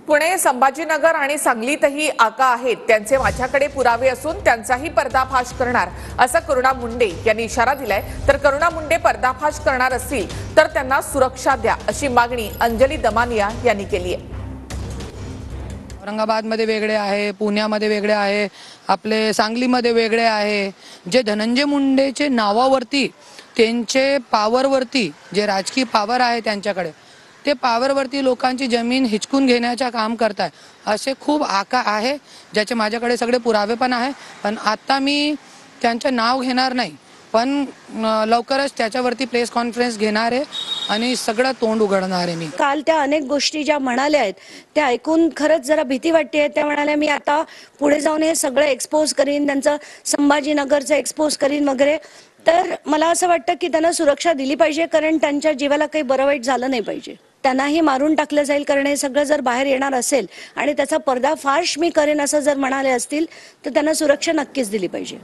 पुणे, संभाजीनगर आणि सांगलीतही आका आहेत. त्यांचे माझ्याकडे पुरावे असून त्यांचाही पर्दाफाश करणार असं करुणा मुंडे यांनी इशारा दिलाय. तर करुणा मुंडे पर्दाफाश करणार असतील तर त्यांना सुरक्षा द्या अशी मागणी अंजली दमानिया यांनी केली आहे. औरंगाबादमध्ये वेगळे आहे, पुण्यामध्ये वेगळे आहे, आपले सांगलीमध्ये वेगळे आहे. जे धनंजय मुंडेचे नावावरती, त्यांचे पॉवरवरती, जे राजकीय पॉवर आहे त्यांच्याकडे, ते पॉवरवरती लोकांची जमीन हिचकून घेण्याचं काम करताय. असे खूप आका आहे ज्याचे माझ्याकडे सगळे पुरावे पण आहे. पण आता मी त्यांचं नाव घेणार नाही, पण लवकरच त्याच्यावरती प्रेस कॉन्फरन्स घेणार आहे आणि सगळं तोंड उघडणार आहे. मी काल त्या अनेक गोष्टी ज्या म्हणाल्या आहेत त्या ऐकून खरंच जरा भीती वाटते. त्या म्हणाल्या मी आता पुढे जाऊन हे सगळं एक्सपोज करीन, त्यांचं संभाजीनगरचं एक्सपोज करीन वगैरे. तर मला असं वाटतं की त्यांना सुरक्षा दिली पाहिजे, कारण त्यांच्या जीवाला काही बरं वाईट झालं नाही पाहिजे. त्यांनाही मारून टाकलं जाईल, कारण हे सगळं जर बाहेर येणार असेल आणि त्याचा पर्दाफाश मी करेन असं जर म्हणाले असतील तर त्यांना सुरक्षा नक्कीच दिली पाहिजे.